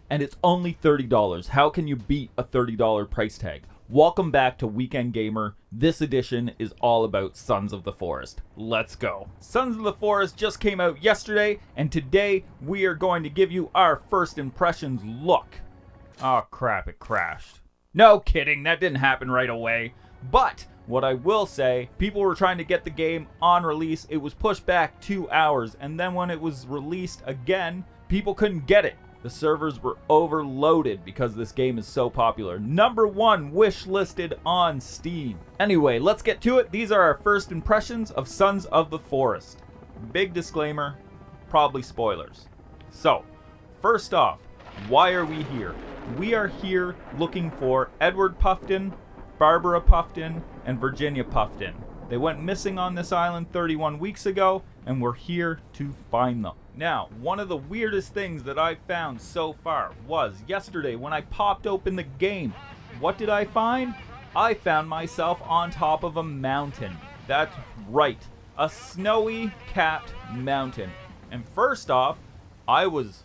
and it's only $30. How can you beat a $30 price tag? Welcome back to Weekend Gamer. This edition is all about Sons of the Forest. Let's go. Sons of the Forest just came out yesterday, and today we are going to give you our first impressions look. Oh crap, it crashed. No kidding, that didn't happen right away. But what I will say, people were trying to get the game on release. It was pushed back 2 hours, and then when it was released again, people couldn't get it. The servers were overloaded because this game is so popular. #1 wish listed on Steam. Anyway, let's get to it. These are our first impressions of Sons of the Forest. Big disclaimer, probably spoilers. So, first off, why are we here? We are here looking for Edward Puffton, Barbara Puffton, and Virginia Puffton. They went missing on this island 31 weeks ago, and we're here to find them. Now, one of the weirdest things that I've found so far was yesterday when I popped open the game. What did I find? I found myself on top of a mountain. That's right, a snowy capped mountain. And first off, I was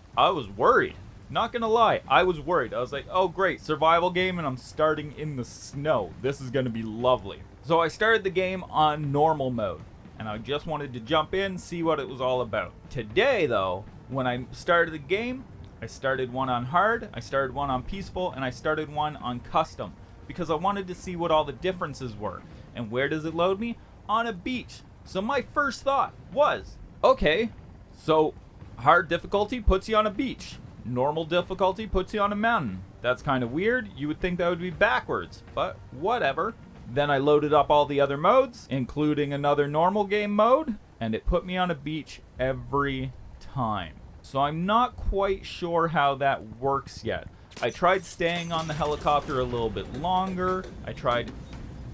worried. Not gonna lie, I was worried. I was like, oh great, survival game and I'm starting in the snow. This is gonna be lovely. So I started the game on normal mode, and I just wanted to jump in, see what it was all about. Today though, when I started the game, I started one on hard, I started one on peaceful, and I started one on custom, because I wanted to see what all the differences were. And where does it load me? On a beach. So my first thought was, okay, so hard difficulty puts you on a beach. Normal difficulty puts you on a mountain. That's kind of weird. You would think that would be backwards, but whatever. Then I loaded up all the other modes, including another normal game mode, and it put me on a beach every time. So I'm not quite sure how that works yet. I tried staying on the helicopter a little bit longer. I tried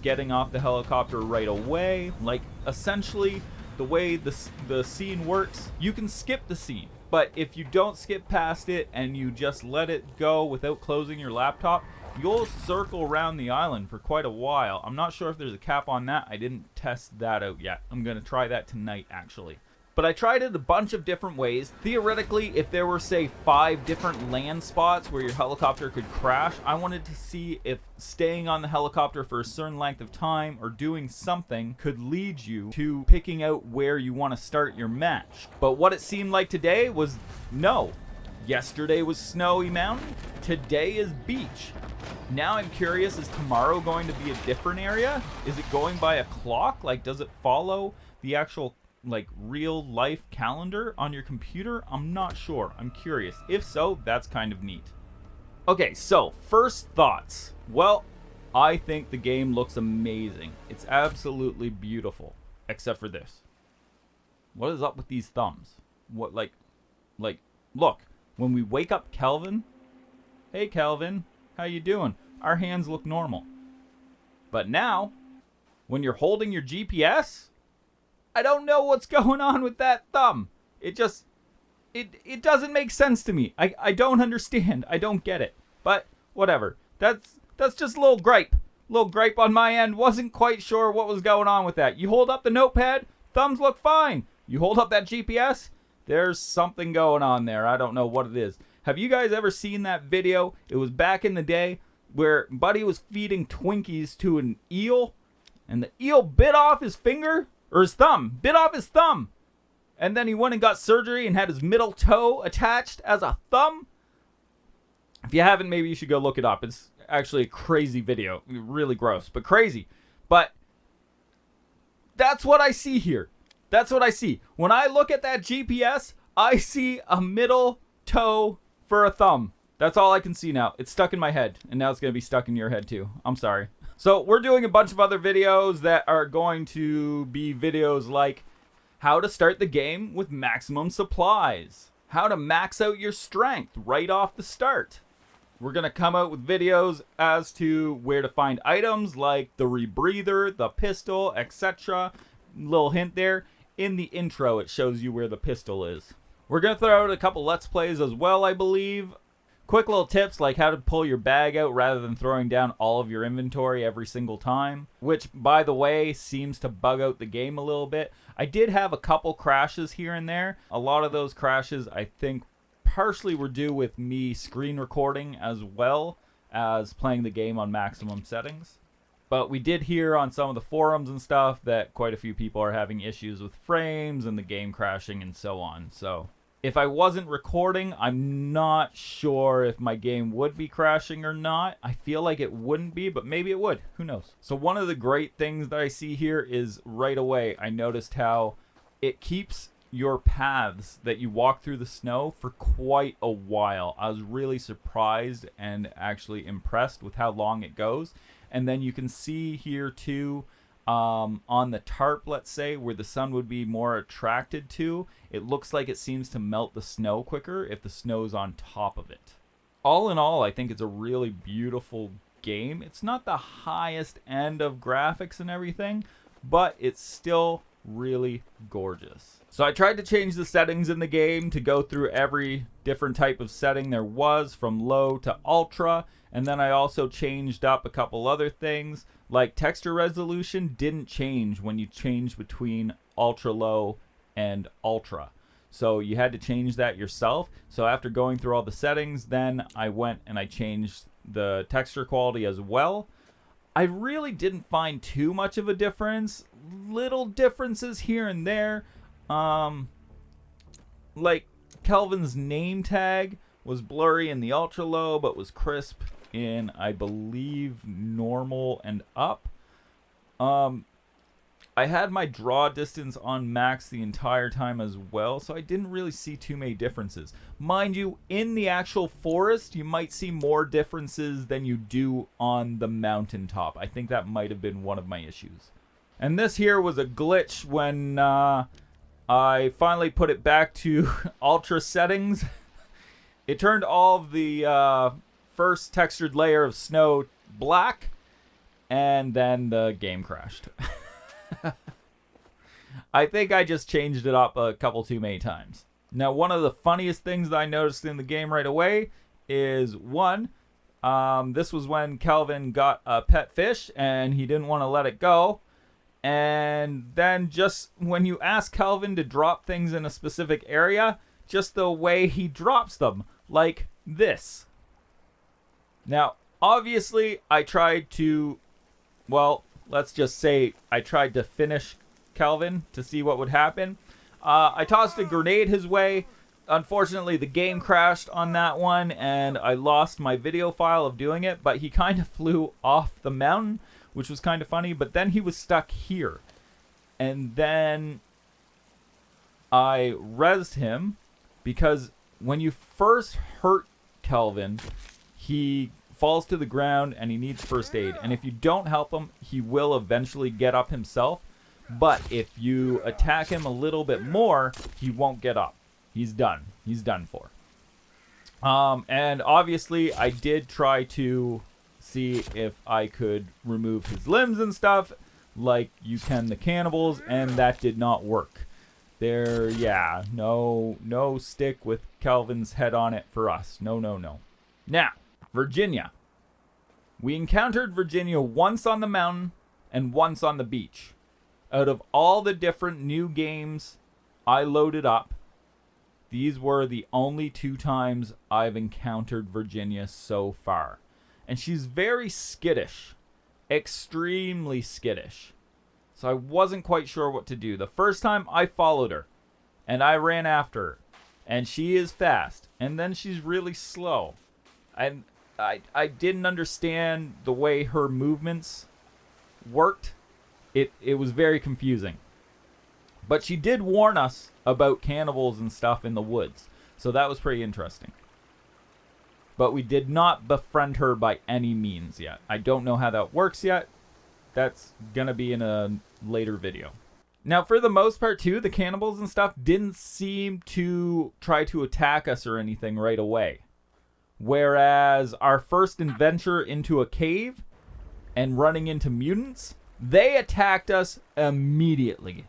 getting off the helicopter right away. Like, essentially, the way the scene works, you can skip the scene. But if you don't skip past it and you just let it go without closing your laptop, you'll circle around the island for quite a while. I'm not sure if there's a cap on that. I didn't test that out yet. I'm going to try that tonight, actually. But I tried it a bunch of different ways. Theoretically, if there were, say, 5 different land spots where your helicopter could crash, I wanted to see if staying on the helicopter for a certain length of time or doing something could lead you to picking out where you want to start your match. But what it seemed like today was no. Yesterday was Snowy Mountain. Today is beach. Now I'm curious, is tomorrow going to be a different area? Is it going by a clock? Like, does it follow the actual real life calendar on your computer? I'm not sure. I'm curious. If so, that's kind of neat. Okay, so first thoughts. Well, I think the game looks amazing. It's absolutely beautiful, except for this. What is up with these thumbs? What, like, look, when we wake up Kelvin, hey Kelvin, how you doing? Our hands look normal. But now, when you're holding your GPS, I don't know what's going on with that thumb. It doesn't make sense to me. I don't understand. I don't get it. But whatever. That's just a little gripe. Little gripe on my end. Wasn't quite sure what was going on with that. You hold up the notepad, thumbs look fine. You hold up that GPS, there's something going on there. I don't know what it is. Have you guys ever seen that video? It was back in the day where Buddy was feeding Twinkies to an eel, and the eel bit off his finger. Or his thumb. Bit off his thumb. And then he went and got surgery and had his middle toe attached as a thumb. If you haven't, maybe you should go look it up. It's actually a crazy video. Really gross, but crazy. But that's what I see here. That's what I see. When I look at that GPS, I see a middle toe for a thumb. That's all I can see now. It's stuck in my head. And now it's going to be stuck in your head too. I'm sorry. So we're doing a bunch of other videos that are going to be videos like how to start the game with maximum supplies, how to max out your strength right off the start. We're going to come out with videos as to where to find items like the rebreather, the pistol, etc. Little hint there. In the intro, it shows you where the pistol is. We're going to throw out a couple Let's Plays as well, I believe. Quick little tips like how to pull your bag out rather than throwing down all of your inventory every single time, which, by the way, seems to bug out the game a little bit. I did have a couple crashes here and there. A lot of those crashes, I think, partially were due with me screen recording as well as playing the game on maximum settings. But we did hear on some of the forums and stuff that quite a few people are having issues with frames and the game crashing and so on. So if I wasn't recording, I'm not sure if my game would be crashing or not. I feel like it wouldn't be, but maybe it would. Who knows? So one of the great things that I see here is right away I noticed how it keeps your paths that you walk through the snow for quite a while. I was really surprised and actually impressed with how long it goes. And then you can see here too, on the tarp, let's say, where the sun would be more attracted to, it looks like it seems to melt the snow quicker if the snow's on top of it. All in all, I think it's a really beautiful game. It's not the highest end of graphics and everything, but it's still really gorgeous. So I tried to change the settings in the game to go through every different type of setting there was, from low to ultra, and then I also changed up a couple other things, like texture resolution didn't change when you change between ultra low and ultra. So you had to change that yourself. So after going through all the settings, then I went and I changed the texture quality as well. I really didn't find too much of a difference. Little differences here and there. Like Kelvin's name tag was blurry in the ultra low, but was crisp in, I believe, normal and up. I had my draw distance on max the entire time as well, so I didn't really see too many differences. Mind you, in the actual forest, you might see more differences than you do on the mountaintop. I think that might have been one of my issues. And this here was a glitch when I finally put it back to ultra settings. It turned all of the first textured layer of snow black, and then the game crashed. I think I just changed it up a couple too many times. Now, one of the funniest things that I noticed in the game right away is one, this was when Kelvin got a pet fish and he didn't want to let it go. And then just when you ask Kelvin to drop things in a specific area, just the way he drops them, like this. Now, obviously, I tried to, well, let's just say I tried to finish Kelvin to see what would happen. I tossed a grenade his way. Unfortunately, the game crashed on that one, and I lost my video file of doing it, but he kind of flew off the mountain, which was kind of funny, but then he was stuck here. And then I rezzed him, because when you first hurt Kelvin, he falls to the ground and he needs first aid. And if you don't help him, he will eventually get up himself. But if you attack him a little bit more, he won't get up. He's done. He's done for. And obviously, I did try to see if I could remove his limbs and stuff, like you can the cannibals, and that did not work. There, yeah, no stick with Kelvin's head on it for us. No. Now, Virginia. We encountered Virginia once on the mountain and once on the beach. Out of all the different new games I loaded up, these were the only 2 times I've encountered Virginia so far. And she's very skittish. Extremely skittish. So I wasn't quite sure what to do. The first time I followed her, and I ran after her. And she is fast. And then she's really slow. And I didn't understand the way her movements worked. It was very confusing. But she did warn us about cannibals and stuff in the woods. So that was pretty interesting. But we did not befriend her by any means yet. I don't know how that works yet. That's gonna be in a later video. Now, for the most part, too, the cannibals and stuff didn't seem to try to attack us or anything right away. Whereas our first adventure into a cave and running into mutants, they attacked us immediately.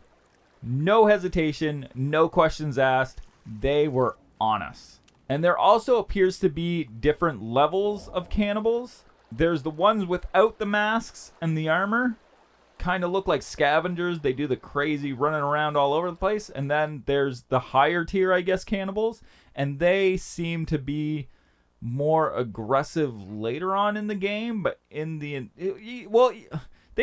No hesitation, no questions asked. They were on us. And there also appears to be different levels of cannibals. There's the ones without the masks and the armor. kind of look like scavengers. They do the crazy running around all over the place. And then there's the higher tier, I guess, cannibals. And they seem to be more aggressive later on in the game. But they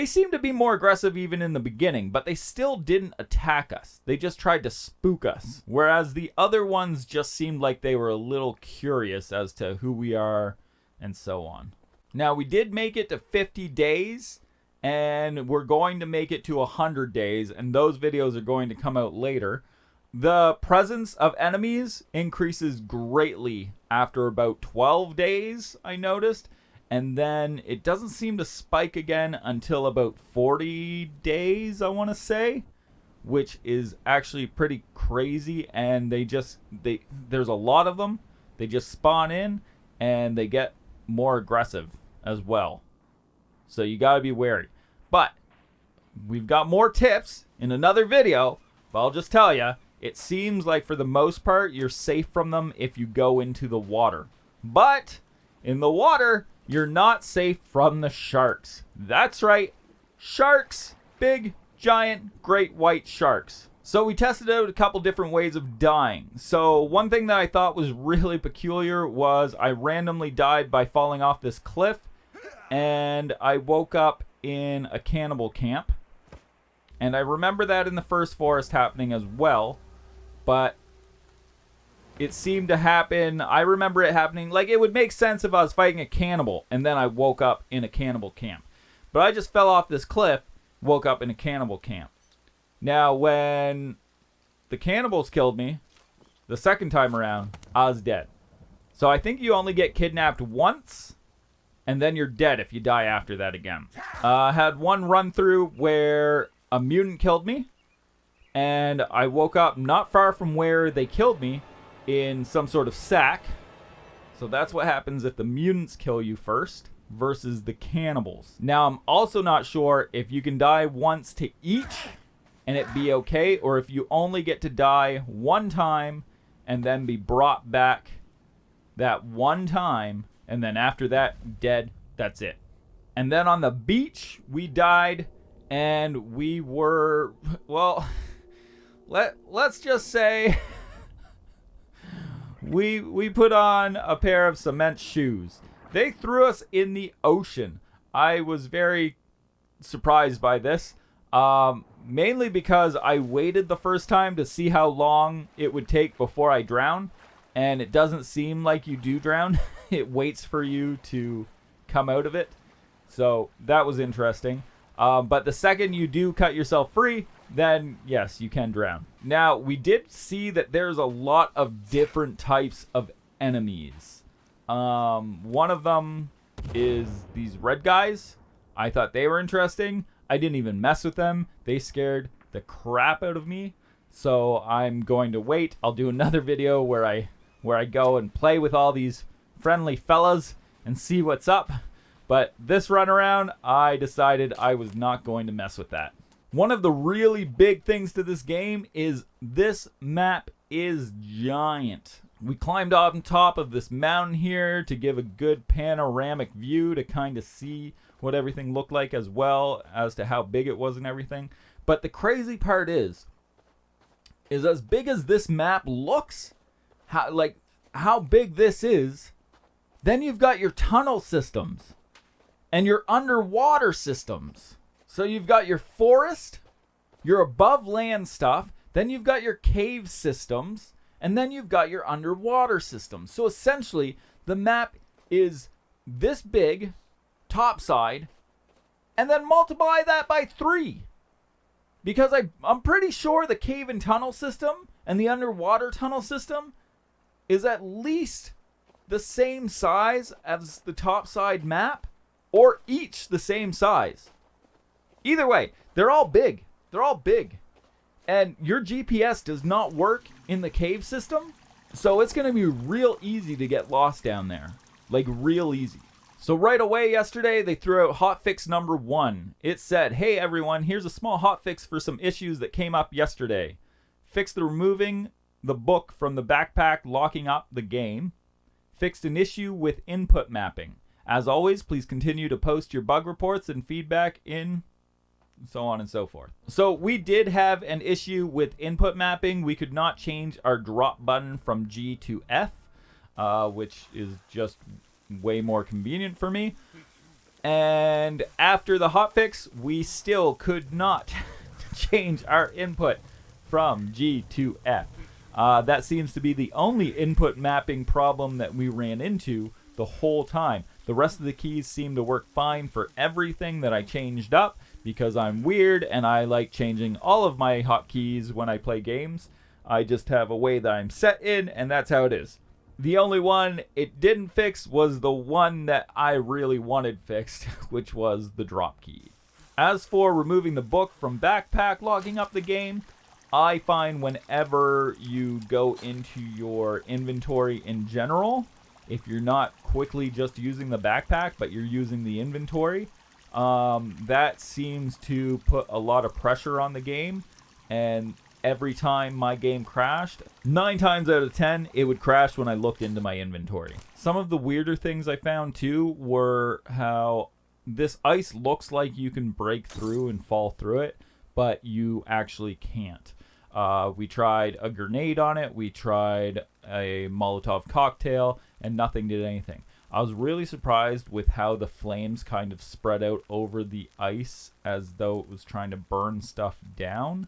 seem to be more aggressive even in the beginning. But they still didn't attack us. They just tried to spook us. Whereas the other ones just seemed like they were a little curious as to who we are and so on. Now, we did make it to 50 days. And we're going to make it to 100 days, and those videos are going to come out later. The presence of enemies increases greatly after about 12 days, I noticed. And then it doesn't seem to spike again until about 40 days, I want to say. Which is actually pretty crazy, and there's a lot of them. They just spawn in, and they get more aggressive as well. So you got to be wary. But we've got more tips in another video. But I'll just tell you, it seems like for the most part, you're safe from them if you go into the water. But in the water, you're not safe from the sharks. That's right. Sharks. Big, giant, great white sharks. So we tested out a couple different ways of dying. So one thing that I thought was really peculiar was I randomly died by falling off this cliff. And I woke up in a cannibal camp. And I remember that in the first forest happening as well. But it seemed to happen. I remember it happening. Like, it would make sense if I was fighting a cannibal. And then I woke up in a cannibal camp. But I just fell off this cliff. Woke up in a cannibal camp. Now, when the cannibals killed me, the second time around, I was dead. So I think you only get kidnapped once. And then you're dead if you die after that again. I had one run through where a mutant killed me. And I woke up not far from where they killed me in some sort of sack. So that's what happens if the mutants kill you first versus the cannibals. Now, I'm also not sure if you can die once to each and it be okay. Or if you only get to die one time and then be brought back that one time. And then after that, dead. That's it. And then on the beach, we died. And we were, well, let's just say we put on a pair of cement shoes. They threw us in the ocean. I was very surprised by this. Mainly because I waited the first time to see how long it would take before I drown. And it doesn't seem like you do drown. It waits for you to come out of it. So that was interesting. But the second you do cut yourself free, then yes, you can drown. Now, we did see that there's a lot of different types of enemies. One of them is these red guys. I thought they were interesting. I didn't even mess with them. They scared the crap out of me. So I'm going to wait. I'll do another video where I go and play with all these friendly fellas and see what's up. But this run around, I decided I was not going to mess with that. One of the really big things to this game is this map is giant. We climbed on top of this mountain here to give a good panoramic view to kind of see what everything looked like as well as to how big it was and everything. But the crazy part is as big as this map looks, how big this is, then you've got your tunnel systems and your underwater systems. So you've got your forest, your above land stuff, then you've got your cave systems, and then you've got your underwater systems. So essentially, the map is this big, topside, and then multiply that by 3. Because I'm pretty sure the cave and tunnel system and the underwater tunnel system is at least the same size as the topside map, or each the same size. Either way, they're all big. They're all big. And your GPS does not work in the cave system, so it's going to be real easy to get lost down there. Like, real easy. So right away yesterday, they threw out hotfix number 1. It said, hey everyone, here's a small hotfix for some issues that came up yesterday. Fixed the removing the book from the backpack, locking up the game. Fixed an issue with input mapping. As always, please continue to post your bug reports and feedback in so on and so forth. So we did have an issue with input mapping. We could not change our drop button from G to F, which is just way more convenient for me. And after the hotfix, we still could not change our input from G to F. That seems to be the only input mapping problem that we ran into the whole time. The rest of the keys seem to work fine for everything that I changed up, because I'm weird and I like changing all of my hotkeys when I play games. I just have a way that I'm set in, and that's how it is. The only one it didn't fix was the one that I really wanted fixed, which was the drop key. As for removing the book from backpack logging up the game, I find whenever you go into your inventory in general, if you're not quickly just using the backpack, but you're using the inventory, that seems to put a lot of pressure on the game. And every time my game crashed, 9 times out of 10, it would crash when I looked into my inventory. Some of the weirder things I found too were how this ice looks like you can break through and fall through it, but you actually can't. We tried a grenade on it, we tried a Molotov cocktail, and nothing did anything. I was really surprised with how the flames kind of spread out over the ice as though it was trying to burn stuff down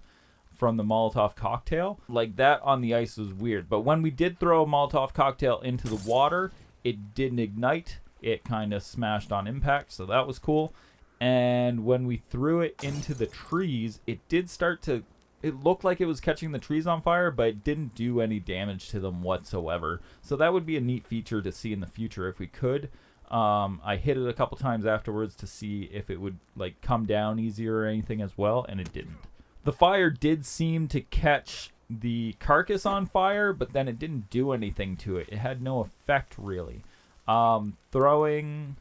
from the Molotov cocktail. Like, that on the ice was weird. But when we did throw a Molotov cocktail into the water, it didn't ignite. It kind of smashed on impact, so that was cool. And when we threw it into the trees, it did start to... It looked like it was catching the trees on fire, but it didn't do any damage to them whatsoever. So that would be a neat feature to see in the future if we could. I hit it a couple times afterwards to see if it would like come down easier or anything as well, and it didn't. The fire did seem to catch the carcass on fire, but then it didn't do anything to it. It had no effect really. Throwing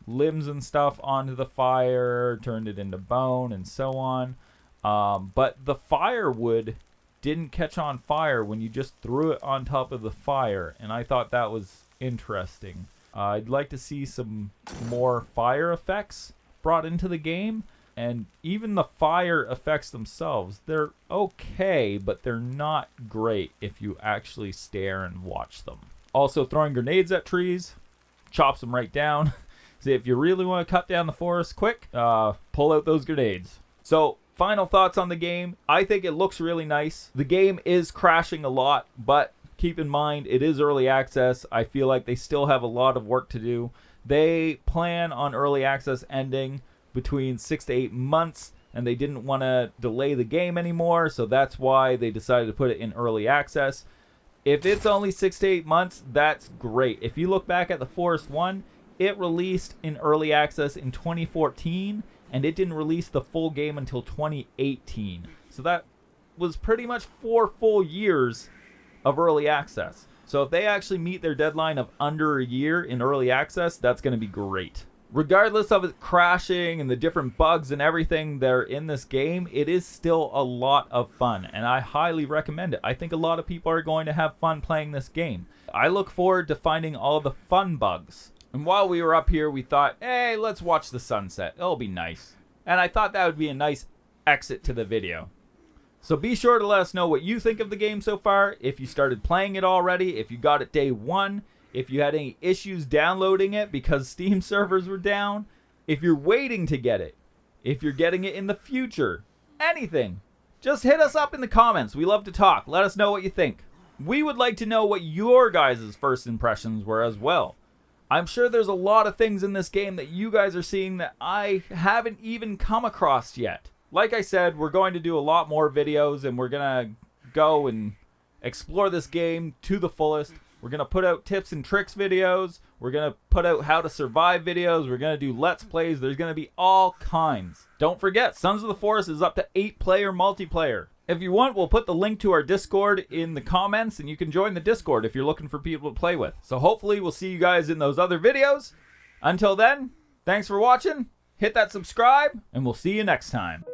limbs and stuff onto the fire turned it into bone and so on. But the firewood didn't catch on fire when you just threw it on top of the fire, and I thought that was interesting. I'd like to see some more fire effects brought into the game, and even the fire effects themselves, they're okay, but they're not great if you actually stare and watch them. Also, throwing grenades at trees chops them right down. So if you really want to cut down the forest quick, pull out those grenades. So, final thoughts on the game. I think it looks really nice. The game is crashing a lot, but keep in mind it is early access. I feel like they still have a lot of work to do. They plan on early access ending between 6 to 8 months, and they didn't want to delay the game anymore, so that's why they decided to put it in early access. If it's only 6 to 8 months, that's great. If you look back at the Forest 1, it released in early access in 2014, and it didn't release the full game until 2018. So that was pretty much 4 full years of early access. So if they actually meet their deadline of under a year in early access, that's going to be great. Regardless of it crashing and the different bugs and everything that are in this game, it is still a lot of fun, and I highly recommend it. I think a lot of people are going to have fun playing this game. I look forward to finding all the fun bugs. And while we were up here, we thought, hey, let's watch the sunset. It'll be nice. And I thought that would be a nice exit to the video. So be sure to let us know what you think of the game so far, if you started playing it already, if you got it day 1, if you had any issues downloading it because Steam servers were down, if you're waiting to get it, if you're getting it in the future, anything. Just hit us up in the comments. We love to talk. Let us know what you think. We would like to know what your guys' first impressions were as well. I'm sure there's a lot of things in this game that you guys are seeing that I haven't even come across yet. Like I said, we're going to do a lot more videos, and we're going to go and explore this game to the fullest. We're going to put out tips and tricks videos. We're going to put out how to survive videos. We're going to do Let's Plays. There's going to be all kinds. Don't forget, Sons of the Forest is up to 8-player multiplayer. If you want, we'll put the link to our Discord in the comments, and you can join the Discord if you're looking for people to play with. So hopefully we'll see you guys in those other videos. Until then, thanks for watching. Hit that subscribe, and we'll see you next time.